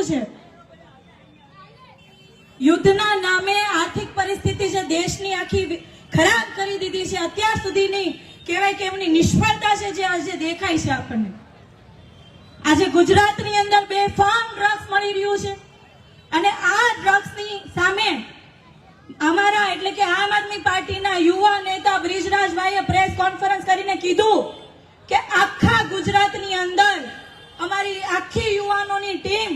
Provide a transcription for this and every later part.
છે। યુદ્ધના નામે આર્થિક પરિસ્થિતિ છે દેશની આખી ખરાબ કરી દીધી છે। અત્યાર સુધીની કહેવાય કે એમની નિષ્ફળતા છે જે આજે દેખાય છે આપણને। આજે ગુજરાતની અંદર બેફામ ડ્રગ્સ મળી રહ્યું છે અને આ ડ્રગ્સની સામે અમારા એટલે કે આમ આદમી પાર્ટીના યુવા નેતા બ્રિજરાજભાઈએ પ્રેસ કોન્ફરન્સ કરીને કીધું કે આખા ગુજરાતની અંદર અમારી આખી યુવાનોની ટીમ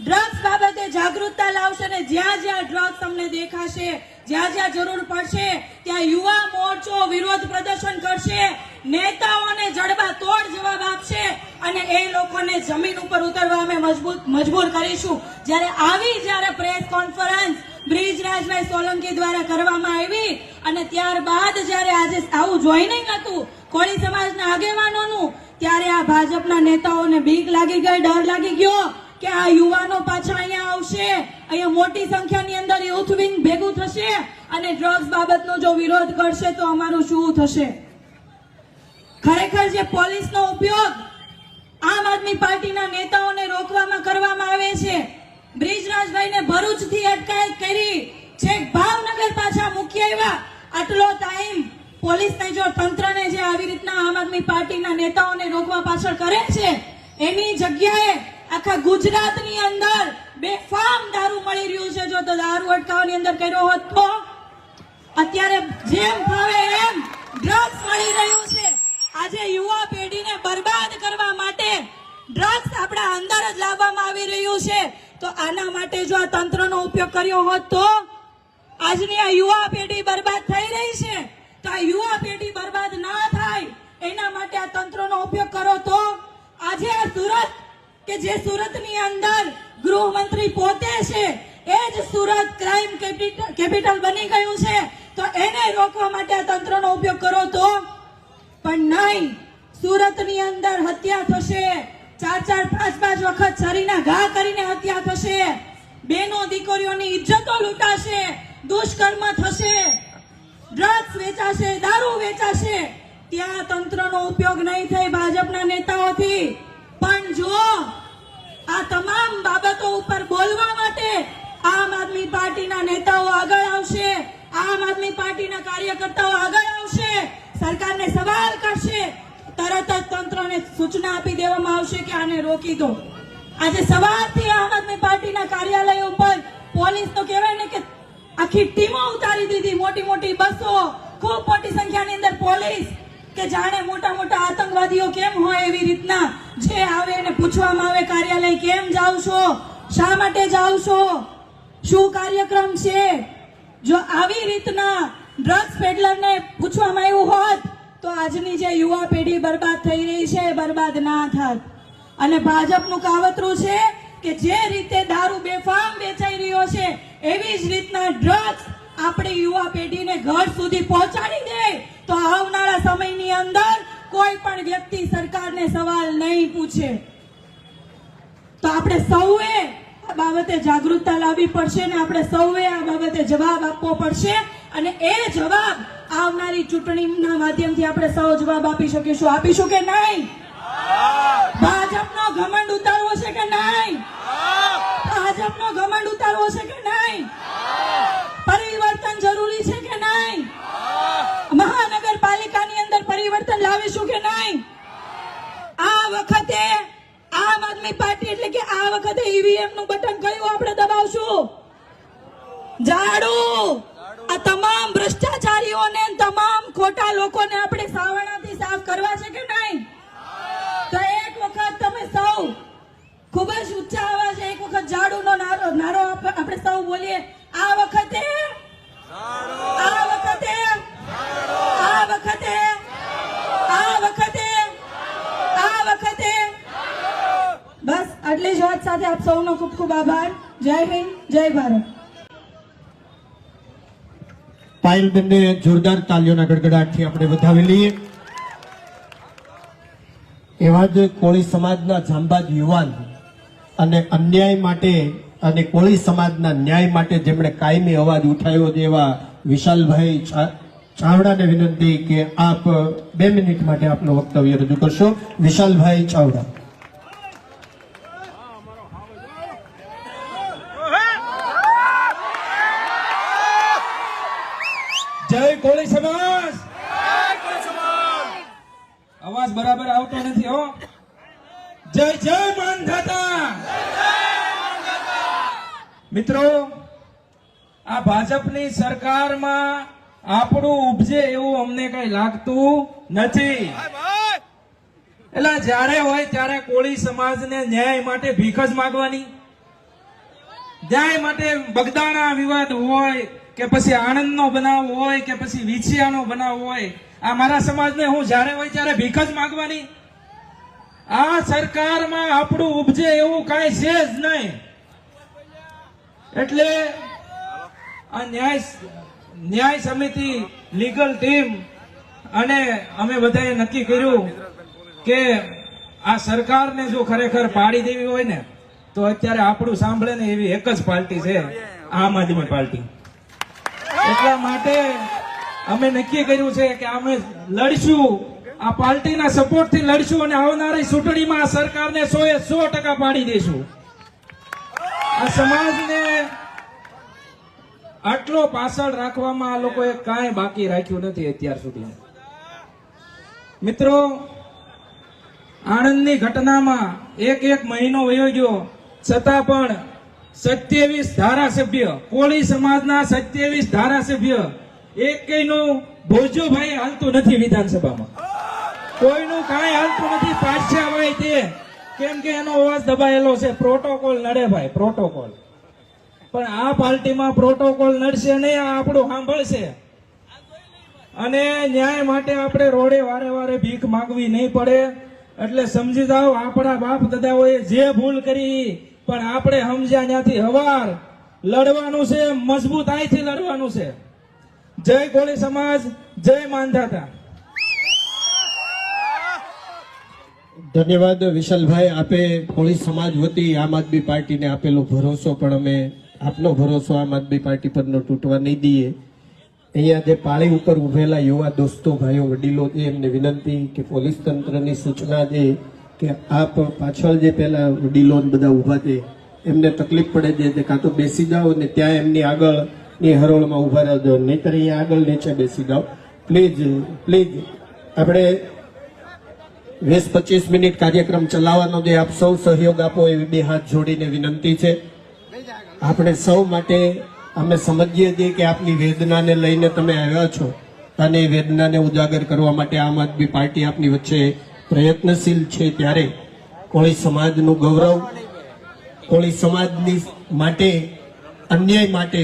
ડ્રગ્સ બાબતે જાગૃતતા લાવશે ને જ્યાં જ્યાં ડ્રગ્સ તમને દેખાશે, જ્યાં જ્યાં જરૂર પડશે ત્યાં યુવા મોરચો વિરોધ પ્રદર્શન કરશે, નેતાઓને જડબા તોડ જવાબ આપશે અને એ લોકોને જમીન ઉપર ઉતરવા અમે મજબૂર કરીશું। જ્યારે પ્રેસ કોન્ફરન્સ બ્રિજરાજભાઈ સોલંકી દ્વારા કરવામાં આવી અને ત્યારબાદ જ્યારે આજે આવું જોઈનિંગ હતું કોળી સમાજના આગેવાનોનું, ત્યારે આ ભાજપના નેતાઓને બીક લાગી ગઈ, ડર લાગી ગયો કે આ યુવાનો પાછા અહીંયા આવશે, અહીંયા મોટી સંખ્યાની અંદર યુથ વિંગ ભેગું થશે અને ડ્રગ્સ બાબતનો જો વિરોધ કરશે તો અમારું શું થશે। ખરેખર જે પોલીસનો ઉપયોગ આમ આદમી પાર્ટીના નેતાઓને રોકવામાં કરવામાં આવે છે, બ્રિજરાજભાઈને ભરૂચથી અટકાયત કરી છેક ભાવનગર પાછા મૂકી આવ્યા। આટલો ટાઈમ પોલીસને જો તંત્રને જે આવી રીતના આમ આદમી પાર્ટીના નેતાઓને રોકવા પાછળ કરે છે એની જગ્યાએ આખા ગુજરાતની અંદર બેફામ દારૂ મળી રહ્યું છે। જો તો દારૂ અટકાવવાની અંદર કર્યો હોત તો અત્યારે જેમ ફાવે એમ ડ્રગ્સ મળી રહ્યું છે। આજે યુવા પેઢીને બરબાદ કરવા માટે ડ્રગ્સ આપણા અંદર જ લાવવામાં આવી રહ્યું છે। તો આના માટે જો આ તંત્રનો ઉપયોગ કર્યો હોત તો આજની આ યુવા પેઢી બરબાદ થઈ રહી છે, તો આ યુવા પેઢી બરબાદ ના થાય એના માટે આ તંત્રનો ઉપયોગ કરો તો આજે આ સુરત કે જે સુરતની અંદર ગૃહમંત્રી પોતે છે એ જ સુરત ક્રાઇમ કેપિટલ બની ગયું છે, તો એને રોકવા માટે આ તંત્રનો ઉપયોગ કરો તો પણ નહીં। સુરતની અંદર હત્યા થશે, 4-4, 5-5 વખત શરીરના ઘા કરીને હત્યા થશે, બેનો દીકરીઓની ઇજ્જતો લૂંટાશે, દુષ્કર્મ થશે, ડ્રગ્સ વેચાશે, દારૂ વેચાશે, ત્યાં તંત્રનો ઉપયોગ નહીં થાય ભાજપના નેતાઓથી। પણ જો આ તમામ બાબતો ઉપર બોલવા માટે આમ આદમી પાર્ટીના નેતાઓ આગળ આવશે, આમ આદમી પાર્ટીના કાર્યકર્તાઓ આગળ આવશે, સરકારને સવાલ કરશે, તરત જ તંત્રને સૂચના આપી દેવામાં આવશે કે આને રોકી દો। આજે સવારથી આમ આદમી પાર્ટીના કાર્યાલય ઉપર પોલીસ તો કહેવાય ને કે આખી ટીમો ઉતારી દીધી, મોટી મોટી બસો, ખૂબ મોટી સંખ્યાની અંદર પોલીસ કે જાણે મોટા મોટા આતંકવાદીઓ કેમ હોય એવી રીતના જે આવે એને પૂછવામાં આવે કાર્યાલય કેમ જાવ છો, શા માટે જાવ છો, શું કાર્યક્રમ છે। જો આવી રીતના ડ્રગ્સ પેડલરને પૂછવામાં આવ્યું હોત તો આજની જે યુવા પેઢી બરબાદ થઈ રહી છે બરબાદ ના થાત। અને ભાજપનું કાવતરું છે કે જે રીતે દારૂ બેફામ વેચાઈ રહ્યો છે એવી જ રીતના ડ્રગ્સ આપણી યુવા પેઢીને ઘર સુધી પહોંચાડી દે તો આવનારા સમયની અંદર કોઈ પણ વ્યક્તિ સરકારને સવાલ નહીં પૂછે। તો આપણે સૌએ આ બાબતે જાગૃતતા લાવવી પડશે ને આપણે સૌએ આ બાબતે જવાબ આપવો પડશે અને એ જવાબ આવનારી ચૂંટણીના માધ્યમથી આપણે સૌ જવાબ આપી શકીશું। આપીશું કે નહીં? ભાજપનો ઘમંડ ઉતારવો છે કે નહીં? ભાજપનો ઘમંડ ઉતારવો છે કે નહીં? પરિવર્તન જરૂરી છે કે નહીં? મહાનગરપાલિકાની અંદર પરિવર્તન લાવીશું કે નહીં? આ વખતે આમ આદમી પાર્ટી એટલે કે આ વખતે ઈવીએમ નું બટન કયું આપણે દબાવશું? ઝાડુ। આ તમામ ભ્રષ્ટાચારીઓને તમામ ખોટા લોકોને આપણે સાવરણાથી સાફ કરવા છે કે નહીં? તો એક વખત તમે સૌ ખૂબ જ ઊંચા અવાજે એક વખત ઝાડુનો નારો આપણે સૌ બોલીએ। આ વખતે બસ આટલી જ વાત સાથે આપ સૌનો ખૂબ ખૂબ આભાર। જય હિન્દ, જય ભારત। પાયલબેનને જોરદાર તાલીઓના ગડગડાટથી આપણે વધાવી લઈએ। એવા જ કોળી સમાજના જાંબાજ યુવાન અને અન્યાય માટે અને કોળી સમાજના ન્યાય માટે જેમણે કાયમી અવાજ ઉઠાવ્યો છે એવા વિશાલભાઈ ચાવડાને વિનંતી કે આપ 2 મિનિટ માટે આપનું વક્તવ્ય રજૂ કરશો। વિશાલભાઈ ચાવડા। જય કોળી સમાજ. અવાજ બરાબર આવતો નથી હો. જય જય માનધાતા. મિત્રો, આ ભાજપની સરકારમાં આપણું ઉપજે એવું અમને કઈ લાગતું નથી. એટલે જ્યારે હોય ત્યારે કોળી સમાજને ન્યાય માટે ભીખ જ માંગવાની, ન્યાય માટે બગદાણા વિવાદ હોય કે પછી આણંદનો બનાવ હોય કે પછી વિછિયાનો બનાવ હોય, આ મારા સમાજને હું જ્યારે હોય ત્યારે ભીખ જ માંગવાની. આ સરકારમાં આપણું ઉપજે એવું કાંઈ છે જ નહીં. એટલે આ ન્યાય સમિતિ, લીગલ ટીમ અને અમે બધાએ નક્કી કર્યું કે આ સરકારને જો ખરેખર પાડી દેવી હોય ને તો અત્યારે આપણું સાંભળે ને એવી એક જ પાર્ટી છે, આમ આદમી પાર્ટી. એટલા માટે અમે નક્કી કર્યું છે કે અમે લડશું, આ પાર્ટીના સપોર્ટથી લડશું અને આવનારી ચૂંટણીમાં આ સરકારને 100% પાડી દઈશું. આ સમાજને આટલો પાછળ રાખવામાં આ લોકોએ કાંઈ બાકી રાખ્યું નથી અત્યાર સુધી. મિત્રો, આણંદની ઘટનામાં એક મહિનો વયો ગયો છતાં પણ 27 ધારાસભ્ય, કોળી સમાજના 27 ધારાસભ્ય, એકનું ભોજોભાઈ હાલતું નથી વિધાનસભામાં. કોઈનું કાંઈ હાલતું નથી. પાછા હોય તે કેમ કે એનો અવાજ દબાયેલો છે. પ્રોટોકોલ નડે ભાઈ, પ્રોટોકોલ. પણ આ પાર્ટીમાં પ્રોટોકોલ નડશે નહીં, આ આપણું સાંભળશે. અને ન્યાય માટે આપણે રોડે વારે વારે ભીખ માંગવી નહીં પડે. એટલે સમજી જાઓ, આપણા બાપ દાદાઓએ જે ભૂલ કરી પણ આપણે સમજ્યા ત્યાંથી હવાર લડવાનું છે, મજબૂતાઈથી લડવાનું છે. જય કોળી સમાજ, જય માનધાતા. ધન્યવાદ વિશાલભાઈ. આપે કોળી સમાજ વતી આમ આદમી પાર્ટીને આપેલો ભરોસો પણ અમે આપનો ભરોસો આમ આદમી પાર્ટી પરનો તૂટવા નહીં દઈએ. અહીંયા જે પાળી ઉપર ઉભેલા યુવા દોસ્તો, ભાઈઓ, વડીલો છે, એમને વિનંતી કે પોલીસ તંત્રની સૂચના છે કે આપ પાછળ જે પેલા વડીલો બધા ઉભા છે એમને તકલીફ પડે છે, કાં તો બેસી જાઓ ને ત્યાં એમની આગળની હરોળમાં ઉભા રહેજો, નહીતર અહીંયા આગળ નીચે બેસી જાઓ. Please please. આપણે 20-25 મિનિટ કાર્યક્રમ ચલાવવાનો છે. આપ સૌ સહયોગ આપો એવી બે હાથ જોડીને વિનંતી છે. આપણે સૌ માટે અમે સમજીએ છીએ કે આપની વેદનાને લઈને તમે આવ્યા છો અને એ વેદનાને ઉજાગર કરવા માટે આમ આદમી પાર્ટી આપની વચ્ચે પ્રયત્નશીલ છે. ત્યારે કોળી સમાજનું ગૌરવ, કોળી સમાજની માટે, અન્યાય માટે